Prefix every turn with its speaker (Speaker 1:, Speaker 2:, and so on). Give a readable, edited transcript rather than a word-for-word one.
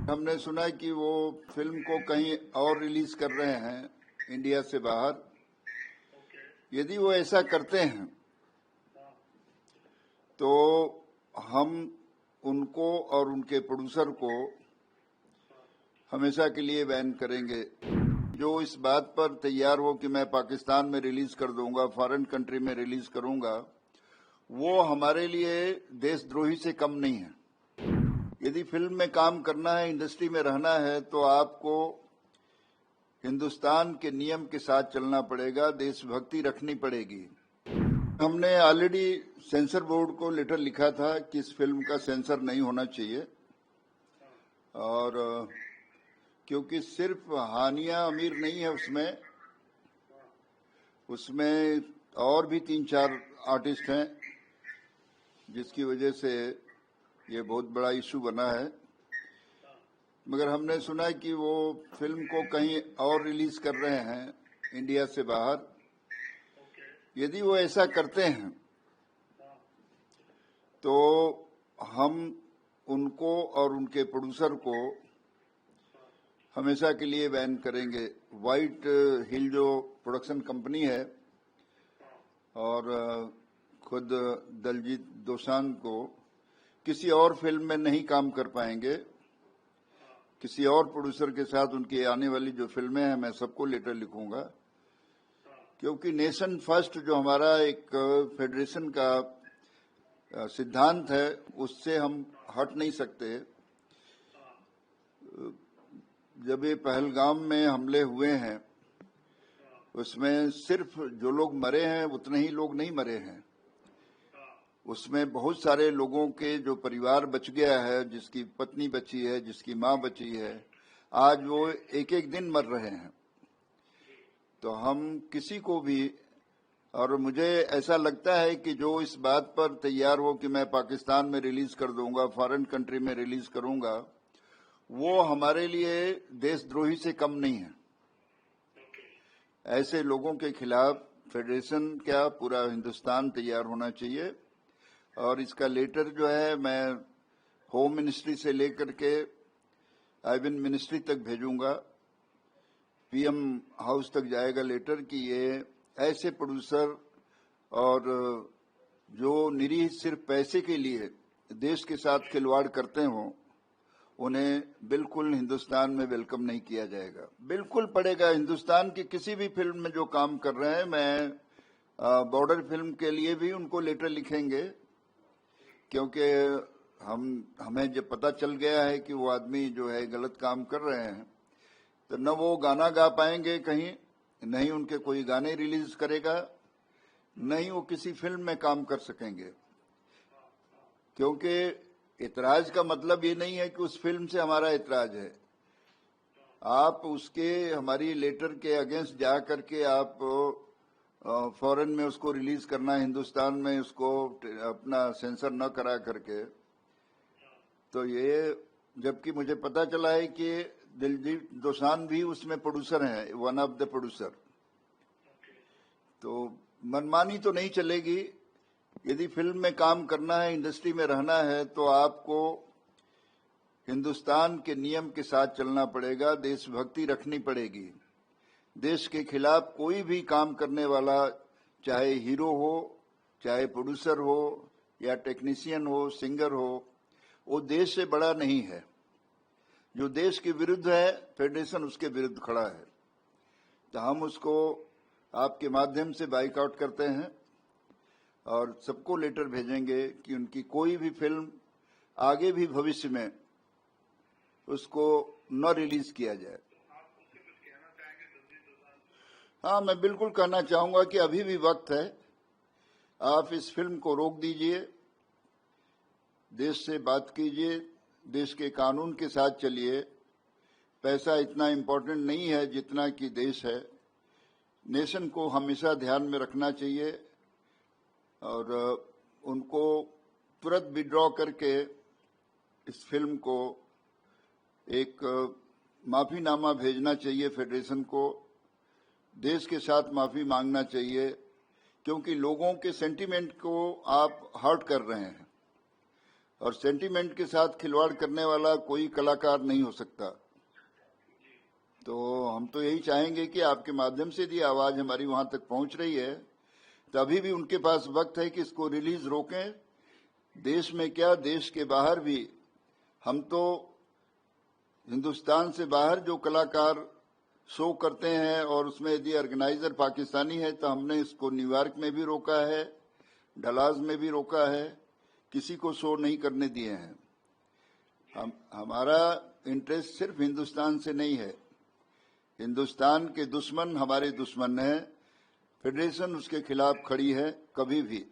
Speaker 1: हमने सुना कि वो फिल्म को कहीं और रिलीज कर रहे हैं इंडिया से बाहर। यदि वो ऐसा करते हैं तो हम उनको और उनके प्रोड्यूसर को हमेशा के लिए बैन करेंगे। जो इस बात पर तैयार हो कि मैं पाकिस्तान में रिलीज कर दूंगा, फॉरेन कंट्री में रिलीज करूंगा, वो हमारे लिए देशद्रोही से कम नहीं है। यदि फिल्म में काम करना है, इंडस्ट्री में रहना है, तो आपको हिंदुस्तान के नियम के साथ चलना पड़ेगा, देशभक्ति रखनी पड़ेगी। हमने ऑलरेडी सेंसर बोर्ड को लेटर लिखा था कि इस फिल्म का सेंसर नहीं होना चाहिए, और क्योंकि सिर्फ हानिया अमीर नहीं है उसमें और भी 3-4 आर्टिस्ट हैं, जिसकी वजह से ये बहुत बड़ा इशू बना है। मगर हमने सुना कि वो फिल्म को कहीं और रिलीज कर रहे हैं इंडिया से बाहर। यदि वो ऐसा करते हैं तो हम उनको और उनके प्रोड्यूसर को हमेशा के लिए बैन करेंगे। व्हाइट हिल जो प्रोडक्शन कंपनी है, और खुद दलजीत दोसांझ को किसी और फिल्म में नहीं काम कर पाएंगे। किसी और प्रोड्यूसर के साथ उनकी आने वाली जो फिल्में हैं, मैं सबको लेटर लिखूंगा, क्योंकि नेशन फर्स्ट जो हमारा एक फेडरेशन का सिद्धांत है, उससे हम हट नहीं सकते। जब ये पहलगाम में हमले हुए हैं, उसमें सिर्फ जो लोग मरे हैं उतने ही लोग नहीं मरे हैं, उसमें बहुत सारे लोगों के जो परिवार बच गया है, जिसकी पत्नी बची है, जिसकी मां बची है, आज वो एक एक दिन मर रहे हैं। तो हम किसी को भी, और मुझे ऐसा लगता है कि जो इस बात पर तैयार हो कि मैं पाकिस्तान में रिलीज कर दूंगा, फॉरेन कंट्री में रिलीज करूंगा, वो हमारे लिए देशद्रोही से कम नहीं है। ऐसे लोगों के खिलाफ फेडरेशन क्या पूरा हिंदुस्तान तैयार होना चाहिए। और इसका लेटर जो है मैं होम मिनिस्ट्री से लेकर के आईबीएन मिनिस्ट्री तक भेजूंगा, पीएम हाउस तक जाएगा लेटर कि ये ऐसे प्रोड्यूसर और जो निरीह सिर्फ पैसे के लिए देश के साथ खिलवाड़ करते हों, उन्हें बिल्कुल हिंदुस्तान में वेलकम नहीं किया जाएगा। बिल्कुल पड़ेगा। हिंदुस्तान की किसी भी फिल्म में जो काम कर रहे हैं, मैं बॉर्डर फिल्म के लिए भी उनको लेटर लिखेंगे, क्योंकि हमें जब पता चल गया है कि वो आदमी जो है गलत काम कर रहे हैं, तो न वो गाना गा पाएंगे कहीं, नहीं उनके कोई गाने रिलीज करेगा, नहीं वो किसी फिल्म में काम कर सकेंगे। क्योंकि इतराज का मतलब ये नहीं है कि उस फिल्म से हमारा इतराज है। आप उसके हमारी लेटर के अगेंस्ट जा करके आप फॉरेन में उसको रिलीज करना, हिंदुस्तान में उसको अपना सेंसर न करा करके, तो ये, जबकि मुझे पता चला है कि दिलजीत दोसांझ भी उसमें प्रोड्यूसर हैं, वन ऑफ द प्रोड्यूसर। तो मनमानी तो नहीं चलेगी। यदि फिल्म में काम करना है, इंडस्ट्री में रहना है, तो आपको हिंदुस्तान के नियम के साथ चलना पड़ेगा, देशभक्ति रखनी पड़ेगी। देश के खिलाफ कोई भी काम करने वाला, चाहे हीरो हो, चाहे प्रोड्यूसर हो, या टेक्नीशियन हो, सिंगर हो, वो देश से बड़ा नहीं है। जो देश के विरुद्ध है, फेडरेशन उसके विरुद्ध खड़ा है। तो हम उसको आपके माध्यम से बाइकआउट करते हैं और सबको लेटर भेजेंगे कि उनकी कोई भी फिल्म आगे भी भविष्य में उसको न रिलीज किया जाए। हाँ, मैं बिल्कुल कहना चाहूंगा कि अभी भी वक्त है, आप इस फिल्म को रोक दीजिए, देश से बात कीजिए, देश के कानून के साथ चलिए। पैसा इतना इम्पोर्टेंट नहीं है जितना कि देश है। नेशन को हमेशा ध्यान में रखना चाहिए, और उनको तुरंत विड्रॉ करके इस फिल्म को एक माफीनामा भेजना चाहिए फेडरेशन को, देश के साथ माफी मांगना चाहिए, क्योंकि लोगों के सेंटीमेंट को आप हर्ट कर रहे हैं। और सेंटीमेंट के साथ खिलवाड़ करने वाला कोई कलाकार नहीं हो सकता। तो हम तो यही चाहेंगे कि आपके माध्यम से यदि आवाज हमारी वहां तक पहुंच रही है तो अभी भी उनके पास वक्त है कि इसको रिलीज रोकें। देश में क्या, देश के बाहर भी हम तो हिंदुस्तान से बाहर जो कलाकार शो करते हैं और उसमें यदि ऑर्गेनाइजर पाकिस्तानी है तो हमने इसको न्यूयॉर्क में भी रोका है, डलास में भी रोका है, किसी को शो नहीं करने दिए हैं। हमारा इंटरेस्ट सिर्फ हिंदुस्तान से नहीं है। हिंदुस्तान के दुश्मन हमारे दुश्मन हैं, फेडरेशन उसके खिलाफ खड़ी है कभी भी।